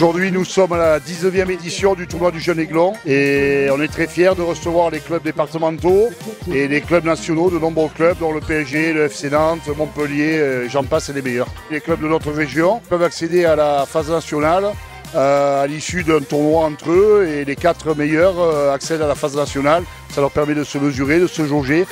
Aujourd'hui, nous sommes à la 19e édition du tournoi du Jeune Aiglon et on est très fiers de recevoir les clubs départementaux et les clubs nationaux, de nombreux clubs dont le PSG, le FC Nantes, Montpellier, j'en passe et les meilleurs. Les clubs de notre région peuvent accéder à la phase nationale à l'issue d'un tournoi entre eux et les 4 meilleurs accèdent à la phase nationale. Ça leur permet de se mesurer, de se jauger.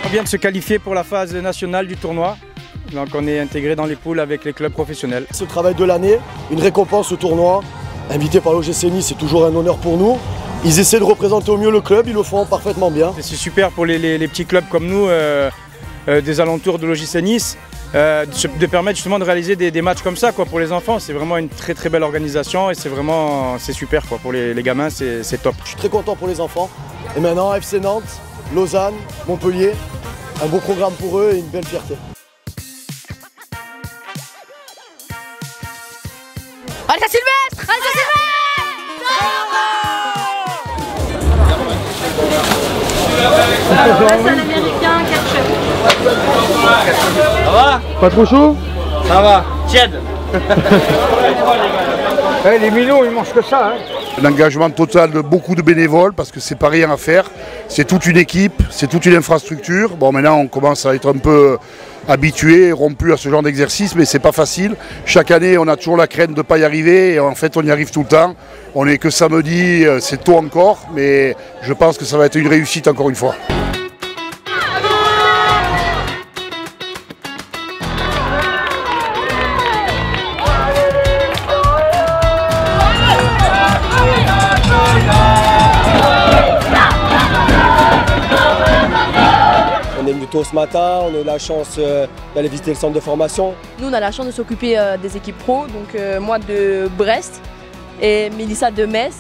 On vient de se qualifier pour la phase nationale du tournoi. Donc on est intégré dans les poules avec les clubs professionnels. C'est le travail de l'année, une récompense au tournoi. Invité par l'OGC Nice, c'est toujours un honneur pour nous. Ils essaient de représenter au mieux le club, ils le font parfaitement bien. C'est super pour les petits clubs comme nous, des alentours de l'OGC Nice, de permettre justement de réaliser des matchs comme ça quoi, pour les enfants. C'est vraiment une très très belle organisation et c'est super quoi, pour les gamins, c'est top. Je suis très content pour les enfants. Et maintenant FC Nantes, Lausanne, Montpellier, un beau programme pour eux et une belle fierté. Allez, Sylvestre! Allez, Sylvestre! C'est un américain ketchup. Ça va? Pas trop chaud? Ça va, tiède. Les minots, ils mangent que ça. Hein. L'engagement total de beaucoup de bénévoles parce que c'est pas rien à faire. C'est toute une équipe, c'est toute une infrastructure. Bon, maintenant on commence à être un peu habitué, rompu à ce genre d'exercice, mais c'est pas facile. Chaque année, on a toujours la crainte de ne pas y arriver et en fait, on y arrive tout le temps. On n'est que samedi, c'est tôt encore, mais je pense que ça va être une réussite encore une fois. On est venu tôt ce matin, on a eu la chance d'aller visiter le centre de formation. Nous, on a la chance de s'occuper des équipes pro, donc moi de Brest et Mélissa de Metz.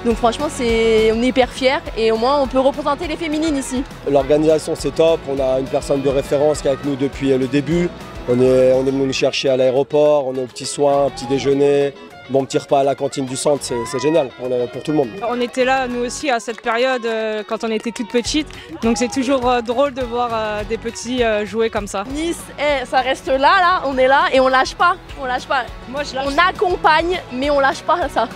Donc franchement, on est hyper fiers et au moins on peut représenter les féminines ici. L'organisation c'est top, on a une personne de référence qui est avec nous depuis le début. On est venu nous chercher à l'aéroport, on est au petit soin, petit déjeuner. Bon petit repas à la cantine du centre, c'est génial pour tout le monde. On était là nous aussi à cette période quand on était toute petite, donc c'est toujours drôle de voir des petits jouer comme ça. Nice, ça reste là, on est là et on lâche pas, on lâche pas. Moi je lâche. On accompagne mais on lâche pas ça.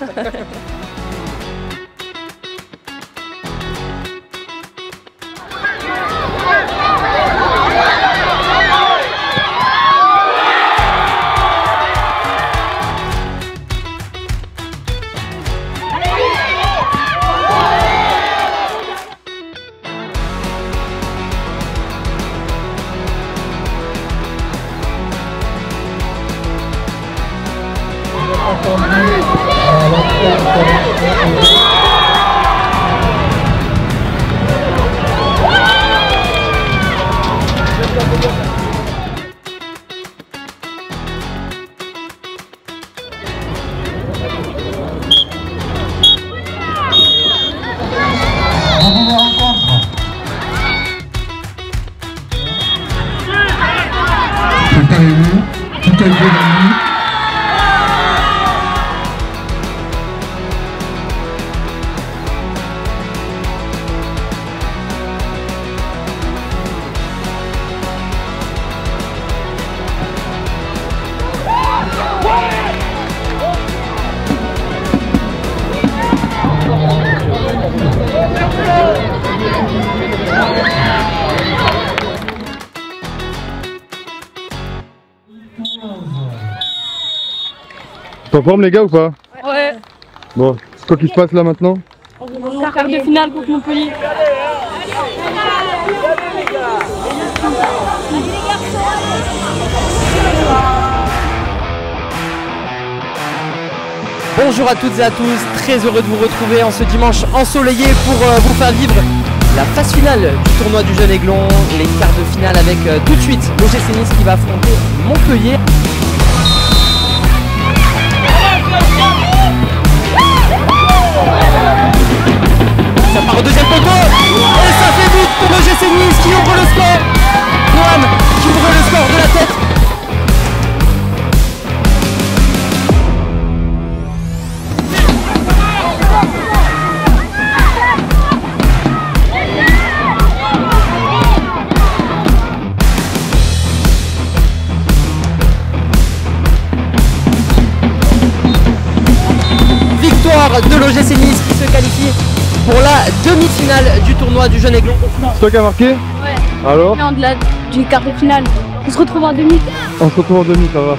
Préparez-vous, tout est devant nous. T'es en forme les gars ou pas? Ouais. Bon, c'est quoi qui se passe là maintenant? Quart de finale contre Montpellier. Bonjour à toutes et à tous, très heureux de vous retrouver en ce dimanche ensoleillé pour vous faire vivre la phase finale du tournoi du Jeune Aiglon, les quarts de finale avec tout de suite l'OGC Nice qui va affronter Montpellier. Ça part au deuxième poteau et ça fait but pour l'OGC Nice qui ouvre le score. Noam qui ouvre le score de la tête. victoire de l'OGC Nice qui se qualifie pour la demi-finale du tournoi du Jeune Aiglon. C'est toi qui as marqué? Ouais. Alors? Non, du quart de finale. On se retrouve en demi. On se retrouve en demi, ça va.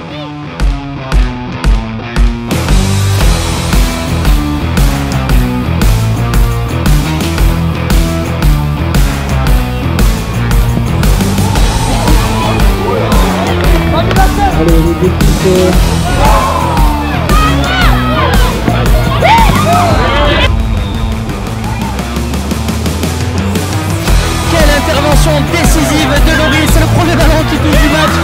Allez, les équipes. Quelle intervention décisive de Loris, c'est le premier ballon qui touche du match.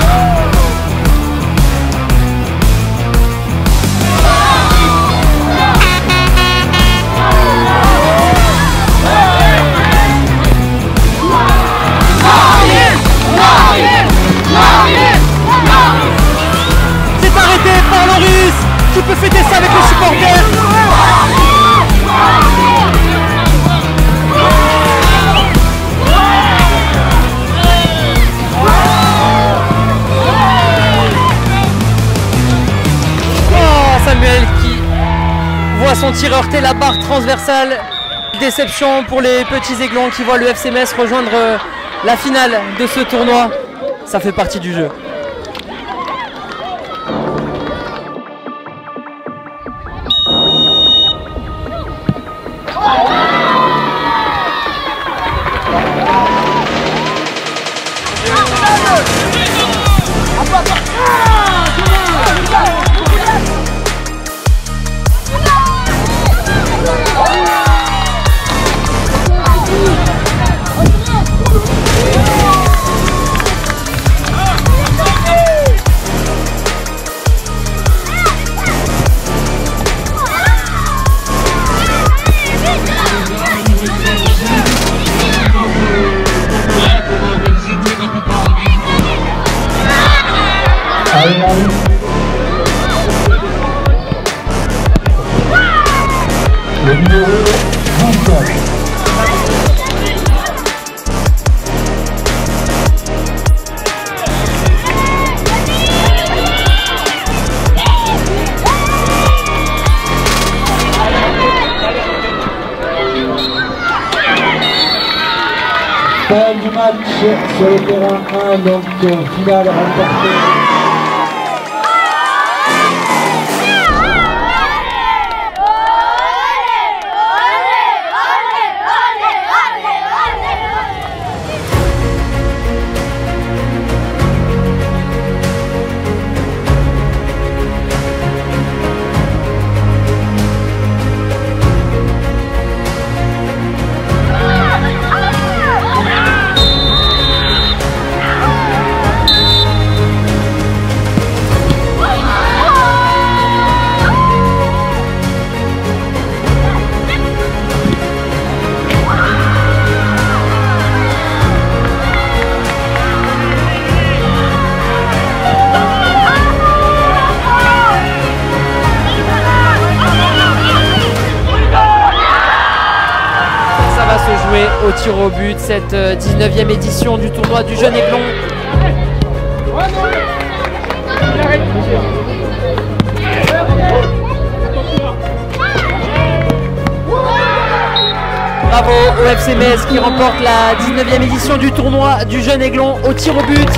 C'est arrêté par Loris qui peut fêter ça avec les supporters. Samuel qui voit son tir heurter la barre transversale. Déception pour les petits Aiglons qui voient le FC Metz rejoindre la finale de ce tournoi. Ça fait partie du jeu. Le numéro 24. Fin du match sur le terrain 1, donc finale remportée. Au tir au but, cette 19e édition du tournoi du Jeune Aiglon. Bravo au FC Metz qui remporte la 19e édition du tournoi du Jeune Aiglon au tir au but.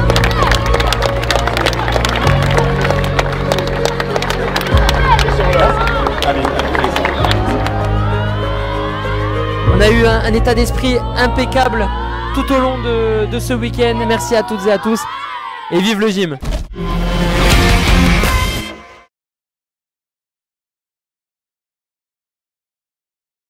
On a eu un état d'esprit impeccable tout au long de ce week-end. Merci à toutes et à tous et vive le gym.